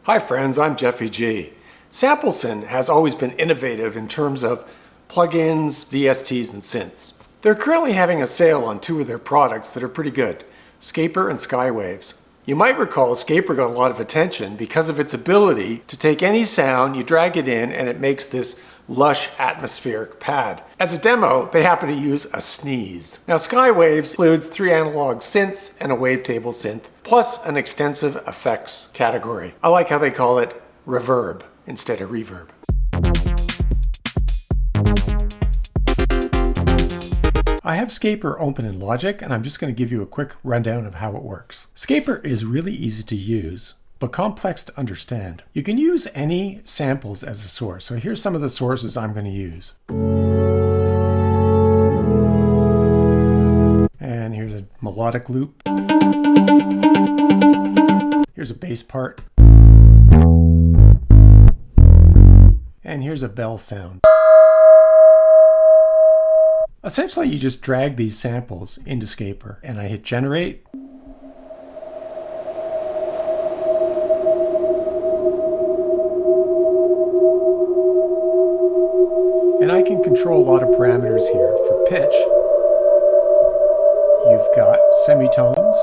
Hi friends, I'm Jeffy G. Sampleson has always been innovative in terms of plugins, VSTs, and synths. They're currently having a sale on two of their products that are pretty good, Scaper and Skywaves. You might recall Scaper got a lot of attention because of its ability to take any sound, you drag it in, and it makes this lush atmospheric pad. As a demo, they happen to use a sneeze. Now Skywaves includes 3 analog synths and a wavetable synth, plus an extensive effects category. I like how they call it reverb instead of reverb. I have Scaper open in Logic, and I'm just going to give you a quick rundown of how it works. Scaper is really easy to use, but complex to understand. You can use any samples as a source. So here's some of the sources I'm going to use. And here's a melodic loop. Here's a bass part. And here's a bell sound. Essentially, you just drag these samples into Scaper, and I hit generate. And I can control a lot of parameters here. For pitch, you've got semitones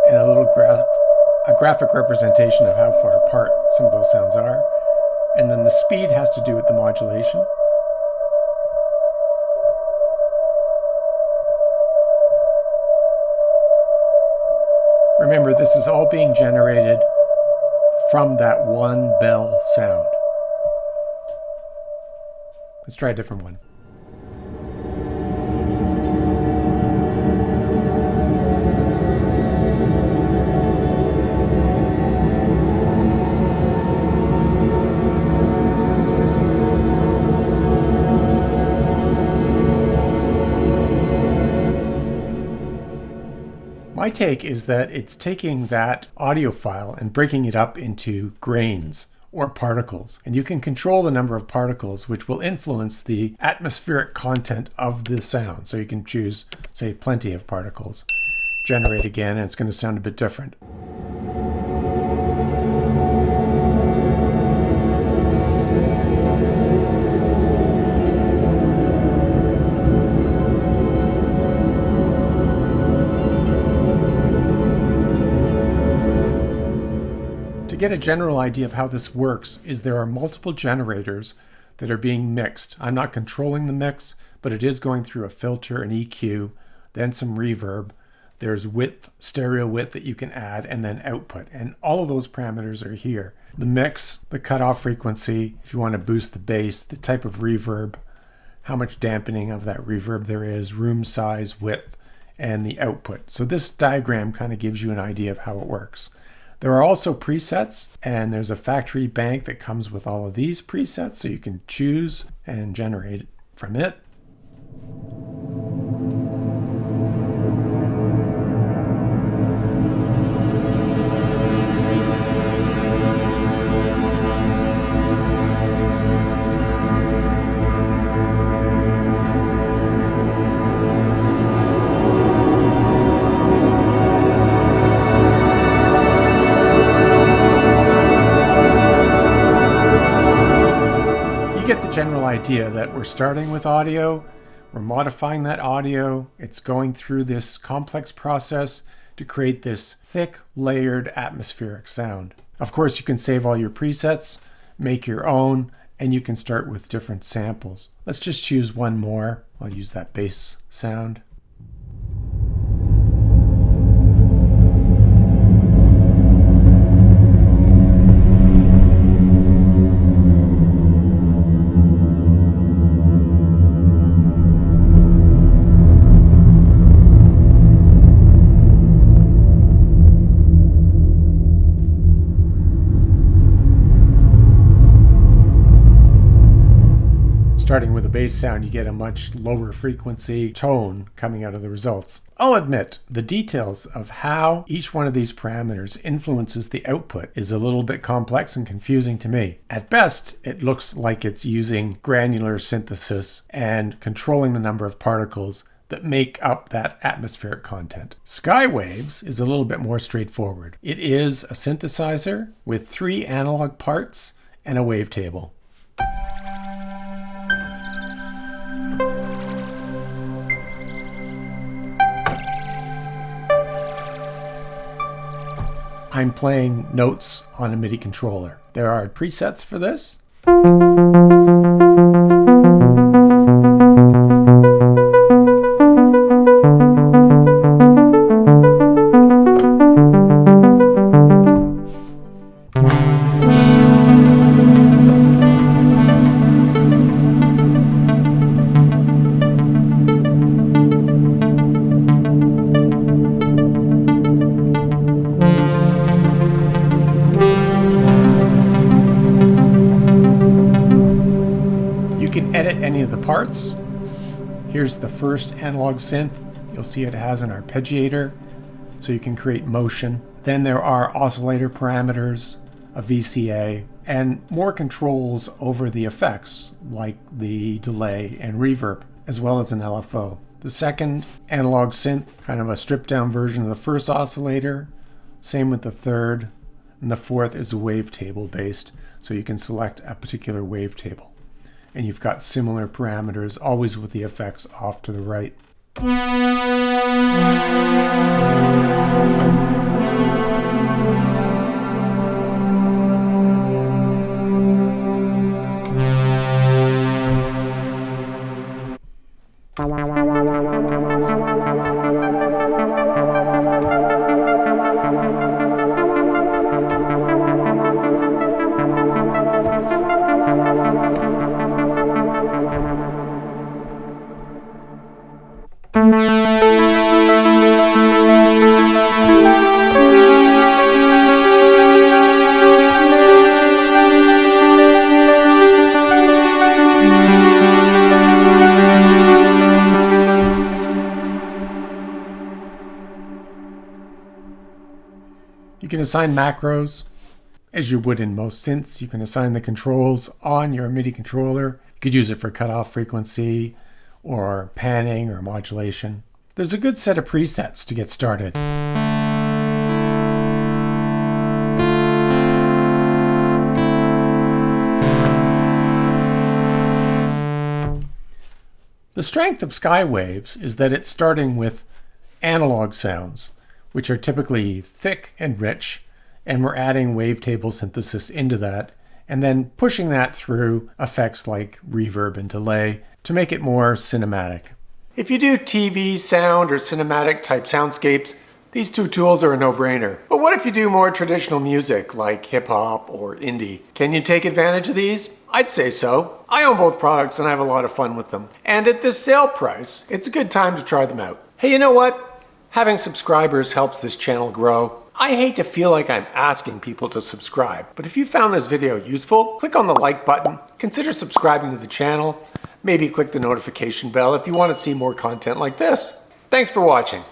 and a little graphic representation of how far apart some of those sounds are. And then the speed has to do with the modulation. Remember, this is all being generated from that one bell sound. Let's try a different one. My take is that it's taking that audio file and breaking it up into grains or particles. And you can control the number of particles, which will influence the atmospheric content of the sound. So you can choose, say, plenty of particles. Generate again, and it's going to sound a bit different. To get a general idea of how this works is there are multiple generators that are being mixed. I'm not controlling the mix, but it is going through a filter, an EQ, then some reverb. There's width, stereo width that you can add, and then output. And all of those parameters are here. The mix, the cutoff frequency, if you want to boost the bass, the type of reverb, how much dampening of that reverb there is, room size, width, and the output. So this diagram kind of gives you an idea of how it works. There are also presets, and there's a factory bank that comes with all of these presets, so you can choose and generate from it. General idea that we're starting with audio, we're modifying that audio, it's going through this complex process to create this thick, layered atmospheric sound. Of course, you can save all your presets, make your own, and you can start with different samples. Let's just choose one more. I'll use that bass sound. Starting with a bass sound, you get a much lower frequency tone coming out of the results. I'll admit, the details of how each one of these parameters influences the output is a little bit complex and confusing to me. At best, it looks like it's using granular synthesis and controlling the number of particles that make up that atmospheric content. Skywaves is a little bit more straightforward. It is a synthesizer with 3 analog parts and a wavetable. I'm playing notes on a MIDI controller. There are presets for this. You can edit any of the parts. Here's the first analog synth. You'll see it has an arpeggiator, so you can create motion. Then there are oscillator parameters, a VCA, and more controls over the effects, like the delay and reverb, as well as an LFO. The second analog synth, kind of a stripped down version of the first oscillator. Same with the third. And the fourth is a wavetable based, so you can select a particular wavetable. And you've got similar parameters, always with the effects off to the right. You can assign macros as you would in most synths. You can assign the controls on your MIDI controller. You could use it for cutoff frequency or panning or modulation. There's a good set of presets to get started. The strength of Skywaves is that it's starting with analog sounds, which are typically thick and rich, and we're adding wavetable synthesis into that, and then pushing that through effects like reverb and delay to make it more cinematic. If you do TV sound or cinematic type soundscapes, these two tools are a no-brainer. But what if you do more traditional music like hip-hop or indie? Can you take advantage of these? I'd say so. I own both products and I have a lot of fun with them. And at this sale price, it's a good time to try them out. Hey, you know what? Having subscribers helps this channel grow. I hate to feel like I'm asking people to subscribe, but if you found this video useful, click on the like button, consider subscribing to the channel, maybe click the notification bell if you want to see more content like this. Thanks for watching.